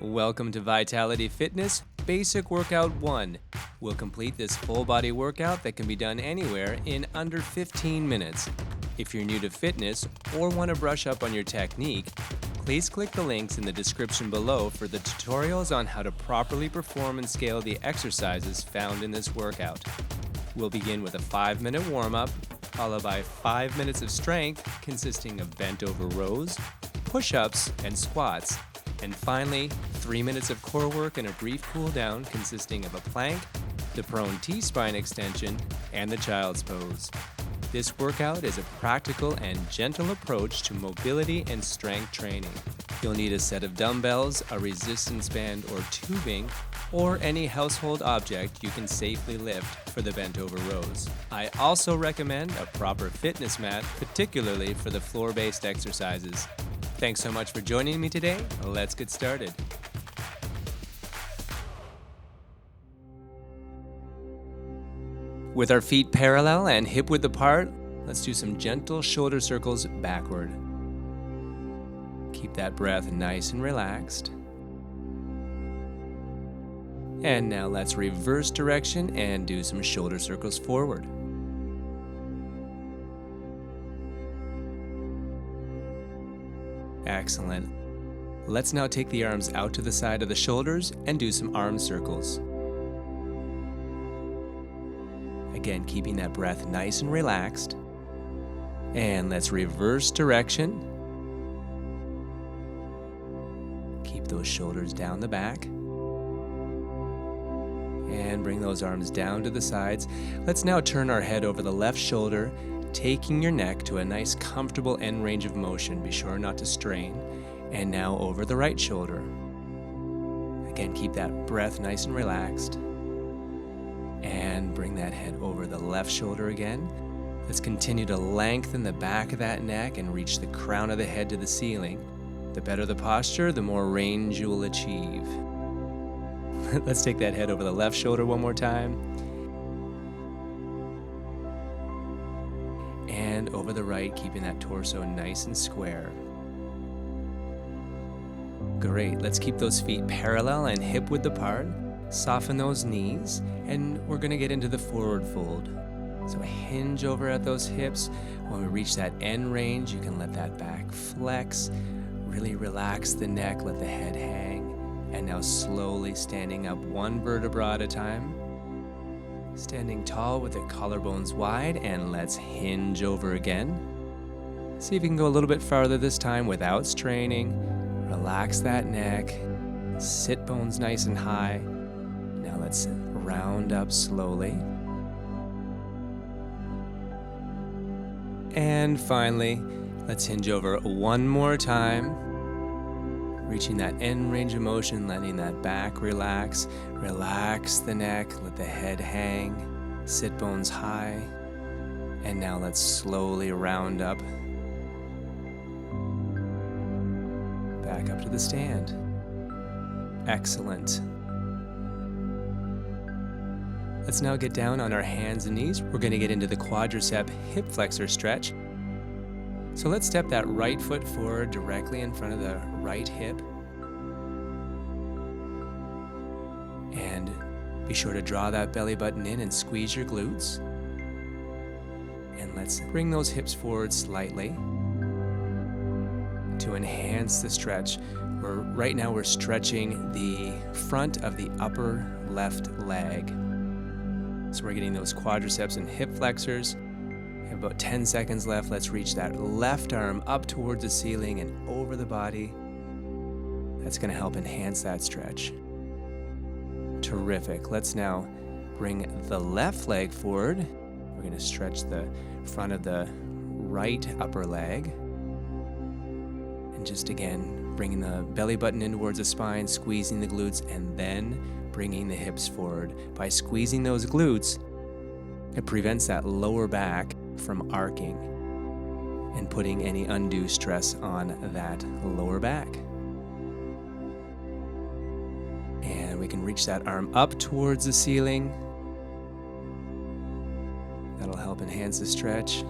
Welcome to Vitality Fitness Basic Workout 1. We'll complete this full body workout that can be done anywhere in under 15 minutes. If you're new to fitness or want to brush up on your technique, please click the links in the description below for the tutorials on how to properly perform and scale the exercises found in this workout. We'll begin with a 5-minute warm-up, followed by 5 minutes of strength consisting of bent over rows, push-ups, and squats. And finally, 3 minutes of core work and a brief cool down consisting of a plank, the prone T-spine extension, and the child's pose. This workout is a practical and gentle approach to mobility and strength training. You'll need a set of dumbbells, a resistance band or tubing, or any household object you can safely lift for the bent over rows. I also recommend a proper fitness mat, particularly for the floor-based exercises. Thanks so much for joining me today. Let's get started. With our feet parallel and hip width apart, let's do some gentle shoulder circles backward. Keep that breath nice and relaxed. And now let's reverse direction and do some shoulder circles forward. Excellent. Let's now take the arms out to the side of the shoulders and do some arm circles. Again, keeping that breath nice and relaxed. And let's reverse direction. Keep those shoulders down the back. And bring those arms down to the sides. Let's now turn our head over the left shoulder, taking your neck to a nice comfortable end range of motion. Be sure not to strain. And now over the right shoulder. Again, keep that breath nice and relaxed. And bring that head over the left shoulder again. Let's continue to lengthen the back of that neck and reach the crown of the head to the ceiling. The better the posture, the more range you will achieve. Let's take that head over the left shoulder one more time. And over the right, keeping that torso nice and square. Great, let's keep those feet parallel and hip width apart. Soften those knees, and we're gonna get into the forward fold. So hinge over at those hips. When we reach that end range, you can let that back flex. Really relax the neck, let the head hang. And now slowly standing up one vertebra at a time. Standing tall with the collarbones wide, and let's hinge over again. See if you can go a little bit farther this time without straining. Relax that neck. Sit bones nice and high. Now let's round up slowly. And finally, let's hinge over one more time. Reaching that end range of motion, letting that back relax. Relax the neck, let the head hang. Sit bones high. And now let's slowly round up. Back up to the stand. Excellent. Let's now get down on our hands and knees. We're going to get into the quadricep hip flexor stretch. So let's step that right foot forward directly in front of the right hip. And be sure to draw that belly button in and squeeze your glutes. And let's bring those hips forward slightly to enhance the stretch. Right now we're stretching the front of the upper left leg. So we're getting those quadriceps and hip flexors. About 10 seconds left. Let's reach that left arm up towards the ceiling and over the body. That's going to help enhance that stretch. Terrific. Let's now bring the left leg forward. We're going to stretch the front of the right upper leg. And just again, bringing the belly button in towards the spine, squeezing the glutes, and then bringing the hips forward. By squeezing those glutes, it prevents that lower back from arcing and putting any undue stress on that lower back. And we can reach that arm up towards the ceiling. That'll help enhance the stretch.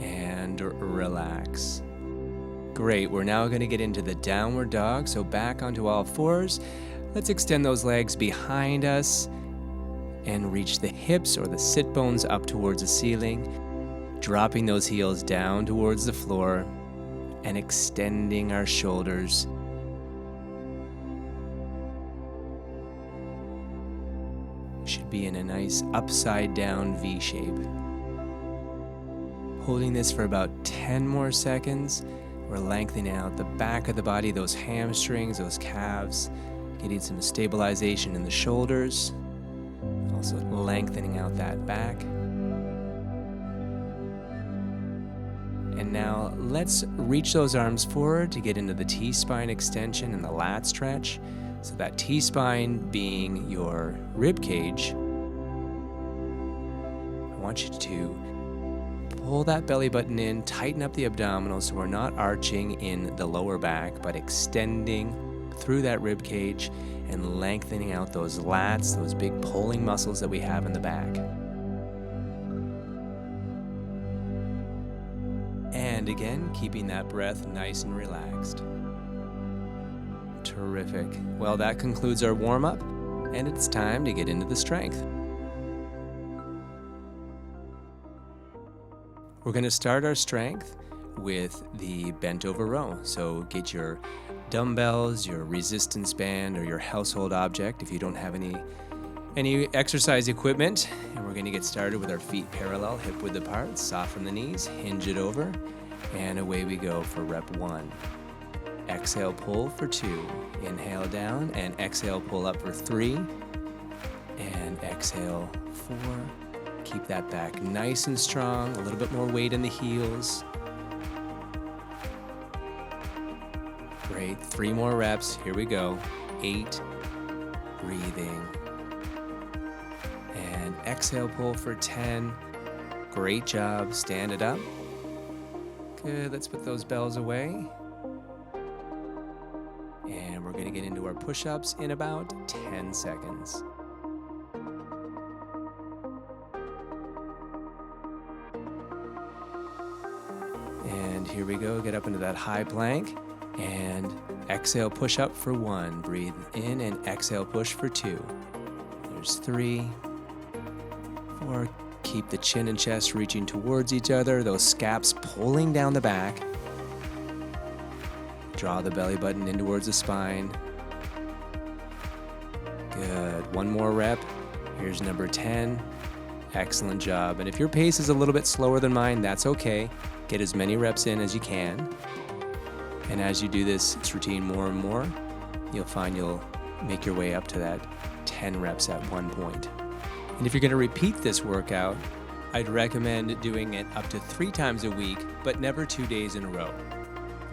And relax. Great, we're now going to get into the downward dog, so back onto all fours. Let's extend those legs behind us and reach the hips or the sit bones up towards the ceiling, dropping those heels down towards the floor and extending our shoulders. Should be in a nice upside down V shape. Holding this for about 10 more seconds. We're lengthening out the back of the body, those hamstrings, those calves, getting some stabilization in the shoulders. Also lengthening out that back. And now let's reach those arms forward to get into the T-spine extension and the lat stretch. So that T-spine being your rib cage. I want you to pull that belly button in, tighten up the abdominals so we're not arching in the lower back, but extending through that rib cage and lengthening out those lats, those big pulling muscles that we have in the back. And again, keeping that breath nice and relaxed. Terrific. Well, that concludes our warm-up, and it's time to get into the strength. We're going to start our strength with the bent over row. So get your dumbbells, your resistance band, or your household object if you don't have any exercise equipment. And we're going to get started with our feet parallel, hip width apart, soften the knees, hinge it over, and away we go for rep 1. Exhale, pull for 2. Inhale down, and exhale, pull up for 3. And exhale, 4. Keep that back nice and strong, a little bit more weight in the heels. Great, 3 more reps, here we go. 8, breathing. And exhale, pull for 10. Great job, stand it up. Good, let's put those bells away. And we're gonna get into our push-ups in about 10 seconds. And here we go, get up into that high plank and exhale, push up for 1. Breathe in and exhale, push for 2. There's 3, 4. Keep the chin and chest reaching towards each other, those scaps pulling down the back. Draw the belly button in towards the spine. Good, 1 more rep. Here's number 10. Excellent job. And if your pace is a little bit slower than mine, that's okay. Get as many reps in as you can. And as you do this routine more and more, you'll find you'll make your way up to that 10 reps at one point. And if you're going to repeat this workout, I'd recommend doing it up to 3 times a week, but never 2 days in a row.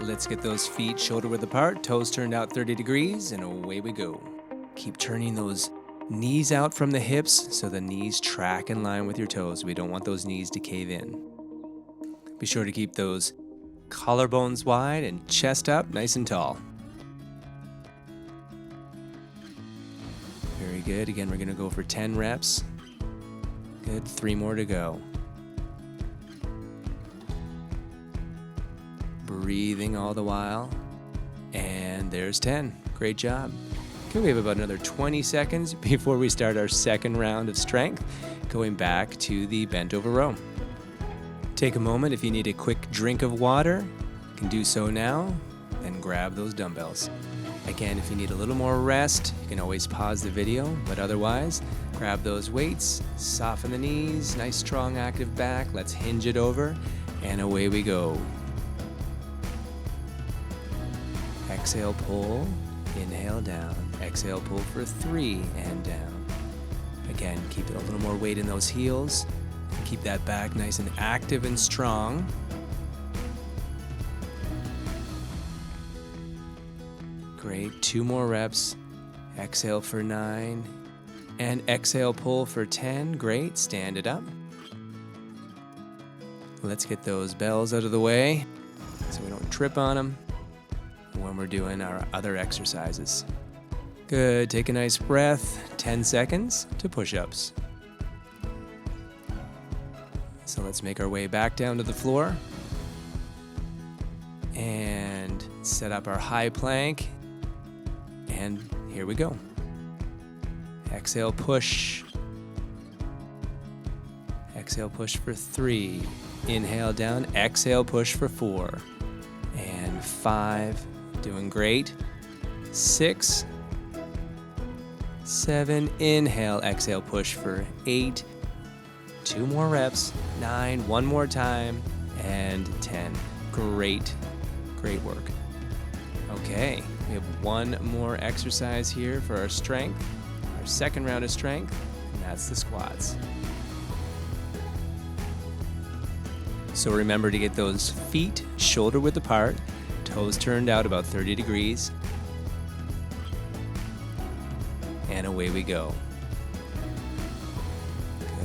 Let's get those feet shoulder width apart, toes turned out 30 degrees, and away we go. Keep turning those knees out from the hips so the knees track in line with your toes. We don't want those knees to cave in. Be sure to keep those collarbones wide and chest up nice and tall. Very good. Again, we're going to go for 10 reps. Good. 3 more to go. Breathing all the while. And there's 10. Great job. Okay, we have about another 20 seconds before we start our second round of strength, going back to the bent over row. Take a moment if you need a quick drink of water. You can do so now, then grab those dumbbells. Again, if you need a little more rest, you can always pause the video, but otherwise, grab those weights, soften the knees, nice strong active back, let's hinge it over, and away we go. Exhale, pull, inhale down, exhale, pull for 3 and down. Again, keep a little more weight in those heels. Keep that back nice and active and strong. Great, 2 more reps. Exhale for 9. And exhale, pull for 10. Great, stand it up. Let's get those bells out of the way so we don't trip on them when we're doing our other exercises. Good, take a nice breath. 10 seconds to push-ups. So let's make our way back down to the floor. And Set up our high plank, and here we go. Exhale, push. Exhale, push for 3. Inhale down, exhale, push for 4. And 5, doing great. 6, 7, inhale, exhale, push for 8. 2 more reps, 9, one more time, and 10. Great, great work. Okay, we have one more exercise here for our strength, our second round of strength, and that's the squats. So remember to get those feet shoulder width apart, toes turned out about 30 degrees, and away we go.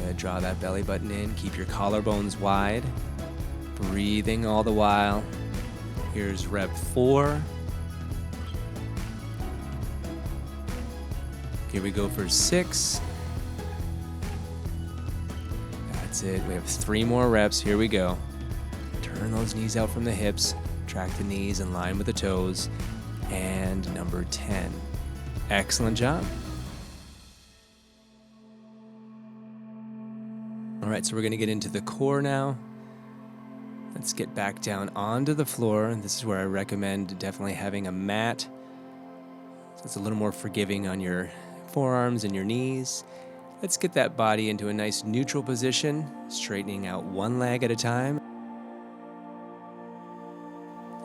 Good, draw that belly button in, keep your collarbones wide, breathing all the while. Here's rep 4. Here we go for 6. That's it. We have 3 more reps. Here we go. Turn those knees out from the hips. Track the knees in line with the toes. And number 10. Excellent job. All right, so we're going to get into the core now. Let's get back down onto the floor. This is where I recommend definitely having a mat. So it's a little more forgiving on your forearms and your knees. Let's get that body into a nice neutral position, straightening out one leg at a time.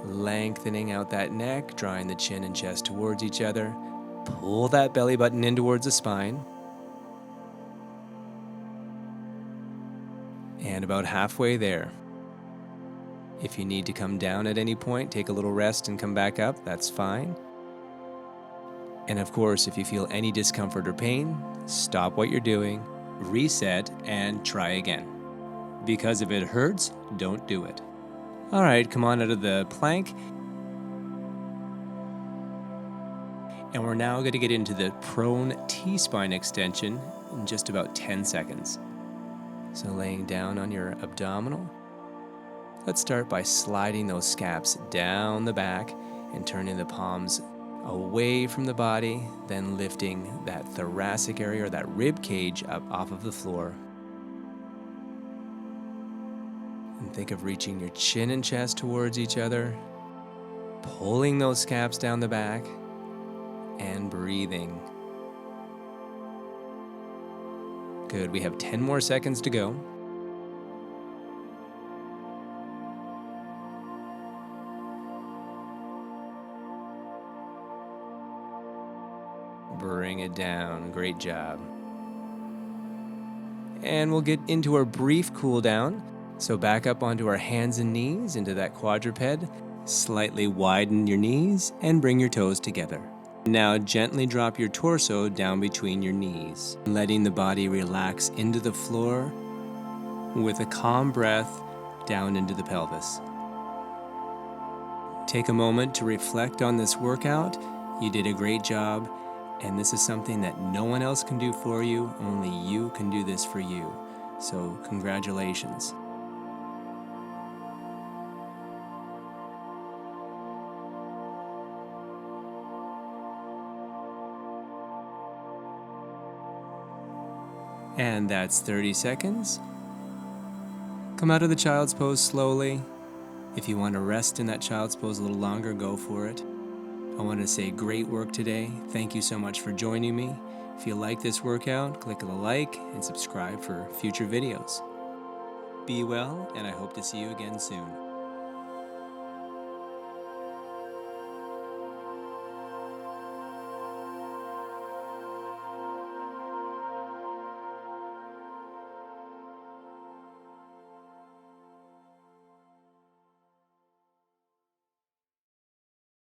Lengthening out that neck, drawing the chin and chest towards each other. Pull that belly button in towards the spine. And about halfway there. If you need to come down at any point, take a little rest and come back up, that's fine. And of course, if you feel any discomfort or pain, stop what you're doing, reset, and try again. Because if it hurts, don't do it. All right, come on out of the plank. And we're now going to get into the prone T-spine extension in just about 10 seconds. So laying down on your abdominal. Let's start by sliding those scaps down the back and turning the palms away from the body, then lifting that thoracic area or that rib cage up off of the floor. And think of reaching your chin and chest towards each other, pulling those scaps down the back, and breathing. Good, we have 10 more seconds to go. Bring it down. Great job. And we'll get into our brief cool down. So back up onto our hands and knees into that quadruped. Slightly widen your knees and bring your toes together. Now gently drop your torso down between your knees, letting the body relax into the floor with a calm breath down into the pelvis. Take a moment to reflect on this workout. You did a great job. And this is something that no one else can do for you, only you can do this for you. So congratulations. And that's 30 seconds. Come out of the child's pose slowly. If you want to rest in that child's pose a little longer, go for it. I want to say great work today. Thank you so much for joining me. If you like this workout, click the like and subscribe for future videos. Be well, and I hope to see you again soon.